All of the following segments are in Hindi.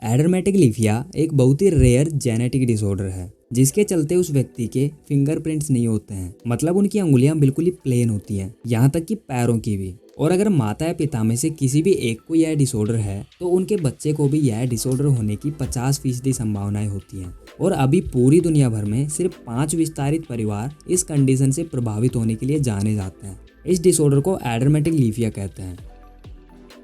एडरमेटिकलिफिया एक बहुत ही रेयर जेनेटिक डिसऑर्डर है जिसके चलते उस व्यक्ति के फिंगरप्रिंट्स नहीं होते हैं। मतलब उनकी अंगुलियां बिल्कुल ही प्लेन होती हैं, यहाँ तक कि पैरों की भी। और अगर माता या पिता में से किसी भी एक को यह डिसऑर्डर है तो उनके बच्चे को भी यह डिसऑर्डर होने की 50% संभावनाएं होती हैं। और अभी पूरी दुनिया भर में सिर्फ 5 विस्तारित परिवार इस कंडीशन से प्रभावित होने के लिए जाने जाते हैं। इस डिसऑर्डर को एडरमेटिकलिफिया कहते हैं।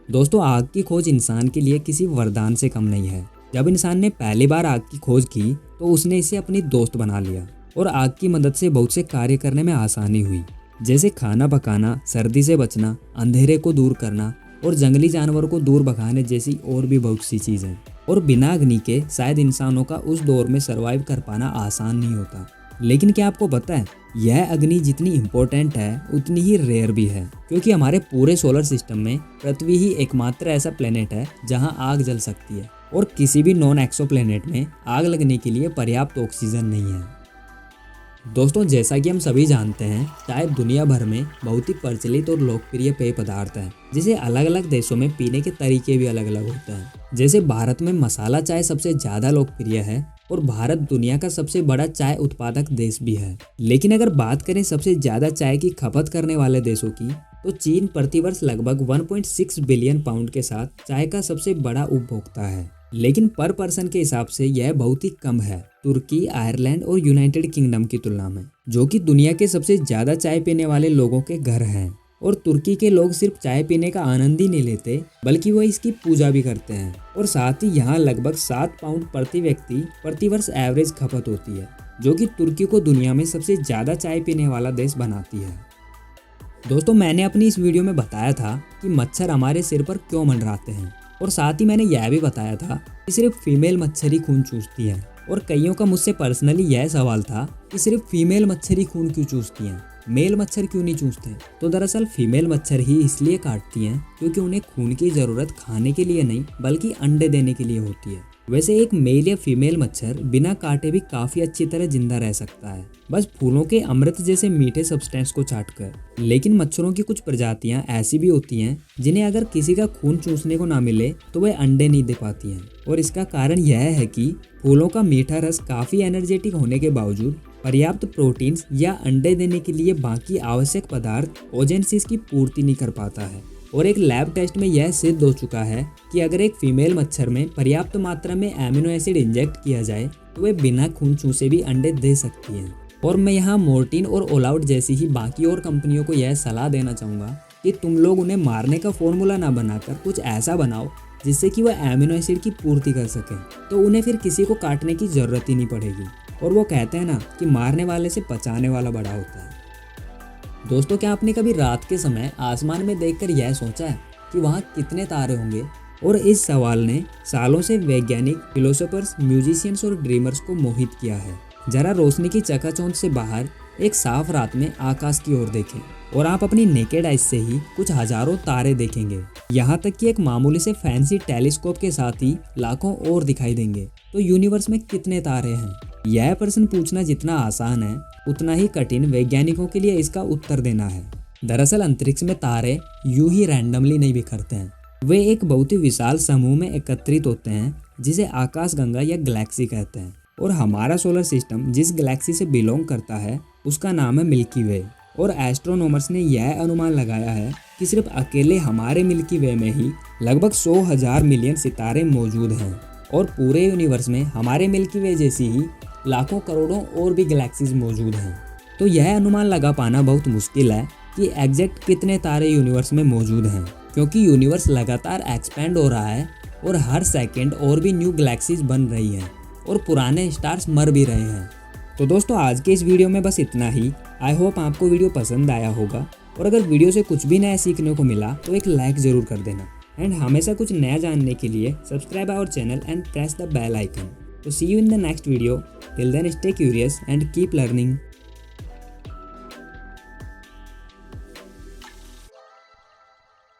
दोस्तों, आग की खोज इंसान के लिए किसी वरदान से कम नहीं है। जब इंसान ने पहली बार आग की खोज की तो उसने इसे अपनी दोस्त बना लिया और आग की मदद से बहुत से कार्य करने में आसानी हुई, जैसे खाना पकाना, सर्दी से बचना, अंधेरे को दूर करना और जंगली जानवरों को दूर भगाने जैसी और भी बहुत सी चीजें। और बिना अग्नि के शायद इंसानों का उस दौर में सरवाइव कर पाना आसान नहीं होता। लेकिन क्या आपको पता है, यह अग्नि जितनी इम्पोर्टेंट है उतनी ही रेयर भी है, क्योंकि हमारे पूरे सोलर सिस्टम में पृथ्वी ही एकमात्र ऐसा प्लेनेट है जहां आग जल सकती है और किसी भी नॉन एक्सो प्लेनेट में आग लगने के लिए पर्याप्त ऑक्सीजन नहीं है। दोस्तों, जैसा कि हम सभी जानते हैं, चाय दुनिया भर में बहुत ही प्रचलित और लोकप्रिय पेय पदार्थ है, जिसे अलग अलग देशों में पीने के तरीके भी अलग अलग होते हैं। जैसे भारत में मसाला चाय सबसे ज्यादा लोकप्रिय है और भारत दुनिया का सबसे बड़ा चाय उत्पादक देश भी है। लेकिन अगर बात करें सबसे ज्यादा चाय की खपत करने वाले देशों की, तो चीन प्रतिवर्ष लगभग 1.6 बिलियन पाउंड के साथ चाय का सबसे बड़ा उपभोक्ता है। लेकिन पर पर्सन के हिसाब से यह बहुत ही कम है तुर्की, आयरलैंड और यूनाइटेड किंगडम की तुलना में, जो कि दुनिया के सबसे ज्यादा चाय पीने वाले लोगों के घर हैं। और तुर्की के लोग सिर्फ चाय पीने का आनंद ही नहीं लेते, बल्कि वो इसकी पूजा भी करते हैं। और साथ ही यहाँ लगभग 7 पाउंड प्रति व्यक्ति प्रतिवर्ष एवरेज खपत होती है, जो कि तुर्की को दुनिया में सबसे ज्यादा चाय पीने वाला देश बनाती है। दोस्तों, मैंने अपनी इस वीडियो में बताया था कि मच्छर हमारे सिर पर क्यों मंडराते हैं, और साथ ही मैंने यह भी बताया था कि सिर्फ फीमेल मच्छर ही खून चूसती हैं। और कईयों का मुझसे पर्सनली यह सवाल था कि सिर्फ फीमेल मच्छर ही खून क्यों चूसती हैं, मेल मच्छर क्यों नहीं चूसते। तो दरअसल फीमेल मच्छर ही इसलिए काटती हैं क्योंकि उन्हें खून की जरूरत खाने के लिए नहीं बल्कि अंडे देने के लिए होती है। वैसे एक मेल या फीमेल मच्छर बिना काटे भी काफी अच्छी तरह जिंदा रह सकता है, बस फूलों के अमृत जैसे मीठे सब्सटेंस को चाटकर। लेकिन मच्छरों की कुछ प्रजातियां ऐसी भी होती हैं जिन्हें अगर किसी का खून चूसने को ना मिले तो वे अंडे नहीं दे पाती हैं। और इसका कारण यह है कि फूलों का मीठा रस काफी एनर्जेटिक होने के बावजूद पर्याप्त प्रोटीन्स या अंडे देने के लिए बाकी आवश्यक पदार्थ ओजेंसिस की पूर्ति नहीं कर पाता है। और एक लैब टेस्ट में यह सिद्ध हो चुका है कि अगर एक फीमेल मच्छर में पर्याप्त मात्रा में एमिनो एसिड इंजेक्ट किया जाए तो वे बिना खून चूसे भी अंडे दे सकती हैं। और मैं यहाँ मोर्टीन और ऑल आउट जैसी ही बाकी और कंपनियों को यह सलाह देना चाहूँगा कि तुम लोग उन्हें मारने का फॉर्मूला ना बनाकर कुछ ऐसा बनाओ जिससे कि वह एमिनो एसिड की पूर्ति कर सकें, तो उन्हें फिर किसी को काटने की जरूरत ही नहीं पड़ेगी। और वो कहते हैं ना कि मारने वाले से बचाने वाला बड़ा होता है। दोस्तों, क्या आपने कभी रात के समय आसमान में देखकर यह सोचा है कि वहाँ कितने तारे होंगे? और इस सवाल ने सालों से वैज्ञानिक, फिलोसोफर्स, म्यूजिशियंस और ड्रीमर्स को मोहित किया है। जरा रोशनी की चकाचौंध से बाहर एक साफ रात में आकाश की ओर देखें और आप अपनी नेकेड आइज से ही कुछ हजारों तारे देखेंगे। यहाँ तक कि एक मामूली से फैंसी टेलीस्कोप के साथ ही लाखों और दिखाई देंगे। तो यूनिवर्स में कितने तारे हैं? यह प्रश्न पूछना जितना आसान है उतना ही कठिन वैज्ञानिकों के लिए इसका उत्तर देना है। दरअसल अंतरिक्ष में तारे यूं ही रैंडमली नहीं बिखरते हैं, वे एक बहुत ही विशाल समूह में एकत्रित होते हैं जिसे आकाशगंगा या गैलेक्सी कहते हैं। और हमारा सोलर सिस्टम जिस गैलेक्सी से बिलोंग करता है उसका नाम है मिल्की वे। और एस्ट्रोनॉमर्स ने यह अनुमान लगाया है कि सिर्फ अकेले हमारे मिल्की वे में ही लगभग 100,000 मिलियन सितारे मौजूद हैं। और पूरे यूनिवर्स में हमारे मिल्की वे जैसी ही लाखों करोड़ों और भी गैलेक्सीज मौजूद हैं। तो यह अनुमान लगा पाना बहुत मुश्किल है कि एग्जैक्ट कितने तारे यूनिवर्स में मौजूद हैं, क्योंकि यूनिवर्स लगातार एक्सपेंड हो रहा है और हर सेकंड और भी न्यू गैलेक्सीज बन रही हैं और पुराने स्टार्स मर भी रहे हैं। तो दोस्तों, आज के इस वीडियो में बस इतना ही। आई होप आपको वीडियो पसंद आया होगा, और अगर वीडियो से कुछ भी नया सीखने को मिला तो एक लाइक जरूर कर देना। एंड हमेशा कुछ नया जानने के लिए subscribe our channel and press the bell icon. So see you in the next video. Till then, stay curious and keep learning.